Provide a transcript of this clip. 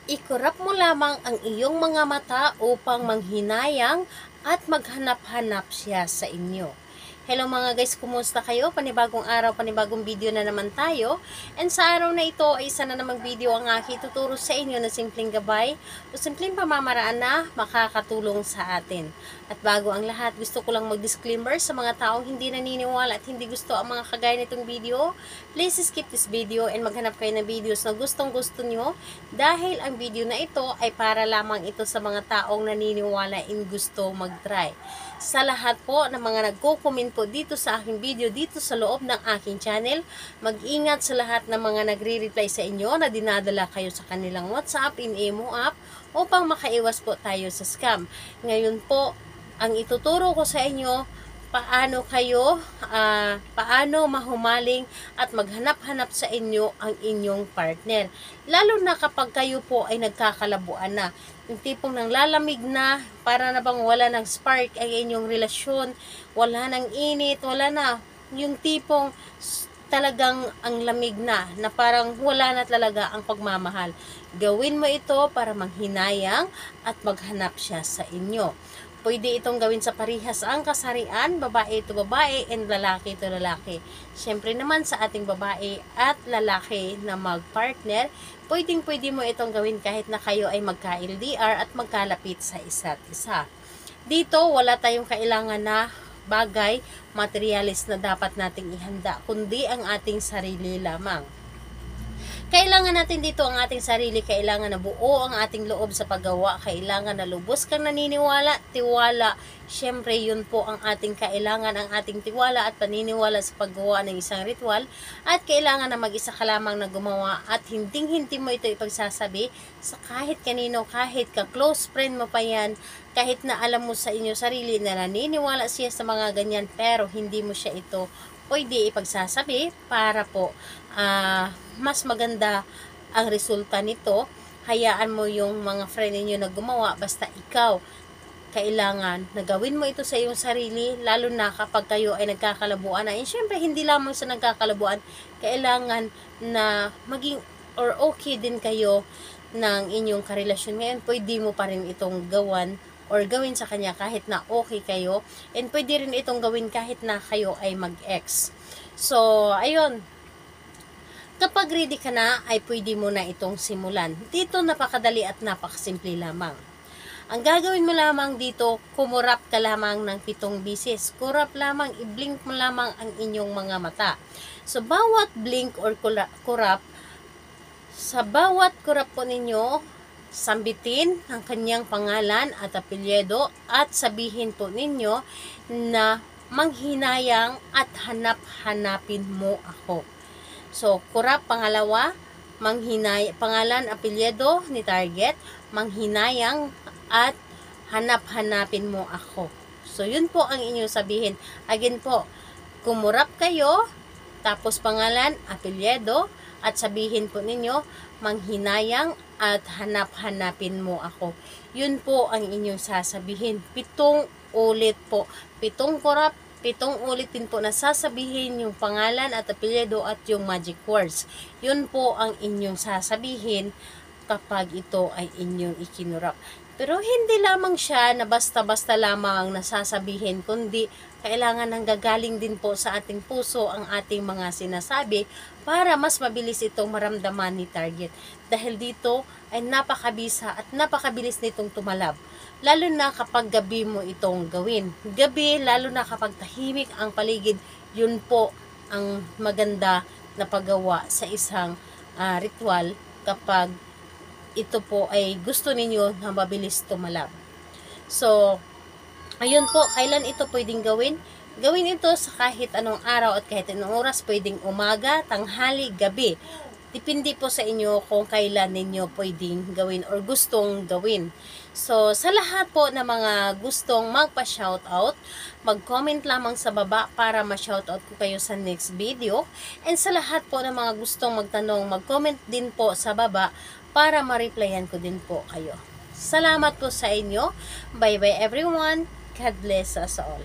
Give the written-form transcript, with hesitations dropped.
Ikurap mo lamang ang iyong mga mata upang manghinayang at maghanap-hanap siya sa inyo. Hello mga guys, kumusta kayo? Panibagong araw, panibagong video na naman tayo. And sa araw na ito ay isa na namang video ang aking tuturo sa inyo na simpleng gabay o simpleng pamamaraan na makakatulong sa atin. At bago ang lahat, gusto ko lang mag-disclaimer sa mga taong hindi naniniwala at hindi gusto ang mga kagaya nitong video. Please skip this video and maghanap kayo ng videos na gustong gusto nyo dahil ang video na ito ay para lamang ito sa mga taong naniniwala in gusto mag-try. Sa lahat po ng mga nagko-comment po dito sa aking video dito sa loob ng aking channel, mag-ingat sa lahat ng mga nagre-reply sa inyo na dinadala kayo sa kanilang WhatsApp, in-emo app upang makaiwas po tayo sa scam. Ngayon po, ang ituturo ko sa inyo paano mahumaling at maghanap-hanap sa inyo ang inyong partner. Lalo na kapag kayo po ay nagkakalabuan na. Yung tipong nang lalamig na, para na bang wala ng spark ang inyong relasyon, wala ng init, wala na. Yung tipong talagang ang lamig na parang wala na talaga ang pagmamahal. Gawin mo ito para manghinayang at maghanap siya sa inyo. Pwede itong gawin sa parihas ang kasarian, babae ito babae and lalaki ito lalaki. Siyempre naman sa ating babae at lalaki na mag-partner, pwede mo itong gawin kahit na kayo ay magka-LDR at magkalapit sa isa't isa. Dito, wala tayong kailangan na bagay, materialis na dapat nating ihanda, kundi ang ating sarili lamang. Kailangan natin dito ang ating sarili, kailangan na buo ang ating loob sa paggawa, kailangan na lubos kang naniniwala, tiwala. Siyempre, yun po ang ating kailangan, ang ating tiwala at paniniwala sa paggawa ng isang ritual. At kailangan na mag-isa ka lamang na gumawa at hinding-hindi mo ito ipagsasabi sa kahit kanino, kahit ka-close friend mo pa yan, kahit na alam mo sa inyo sarili na naniniwala siya sa mga ganyan, pero hindi mo siya ito pwede ipagsasabi para po mas maganda ang resulta nito. Hayaan mo yung mga friend ninyo na gumawa, basta ikaw kailangan na gawin mo ito sa iyong sarili, lalo na kapag kayo ay nagkakalabuan na. And syempre, hindi lamang sa nagkakalabuan, kailangan na maging or okay din kayo ng inyong karelasyon. Ngayon, pwede mo pa rin itong gawan or gawin sa kanya kahit na okay kayo. And pwede rin itong gawin kahit na kayo ay mag-ex. So, ayun. Kapag ready ka na, ay pwede mo na itong simulan. Dito napakadali at napakasimple lamang. Ang gagawin mo lamang dito, kumurap ka lamang ng 7 bisis. Kurap lamang, i-blink mo lamang ang inyong mga mata. So, bawat blink or kurap, sa bawat kurap po ninyo, sambitin ang kanyang pangalan at apelyido at sabihin po ninyo na manghinayang at hanap-hanapin mo ako. So, kurap pangalawa, pangalan, apelyido ni target, manghinayang at hanap-hanapin mo ako. So, yun po ang inyong sabihin. Again po, kumurap kayo, tapos pangalan, apelyido, at sabihin po ninyo, manghinayang at hanap-hanapin mo ako. Yun po ang inyong sasabihin. 7 ulit po. 7 kurap, 7 ulit din po na sasabihin yung pangalan at apelyido at yung magic words. Yun po ang inyong sasabihin kapag ito ay inyong ikinurap. Pero hindi lamang siya na basta-basta lamang nasasabihin, kundi kailangan nang gagaling din po sa ating puso ang ating mga sinasabi para mas mabilis itong maramdaman ni target. Dahil dito ay napakabisa at napakabilis nitong tumalab. Lalo na kapag gabi mo itong gawin. Gabi, lalo na kapag tahimik ang paligid, yun po ang maganda na paggawa sa isang ritual kapag ito po ay gusto ninyo na mabilis tumalab. So, ayun po, kailan ito pwedeng gawin? Gawin ito sa kahit anong araw at kahit anong oras, pwedeng umaga, tanghali, gabi. Depende po sa inyo kung kailan ninyo pwedeng gawin or gustong gawin. So, sa lahat po na mga gustong magpa-shoutout, mag-comment lamang sa baba para ma-shoutout ko kayo sa next video. And sa lahat po na mga gustong magtanong, mag-comment din po sa baba para ma-replyan ko din po kayo. Salamat po sa inyo. Bye-bye everyone. God bless us all.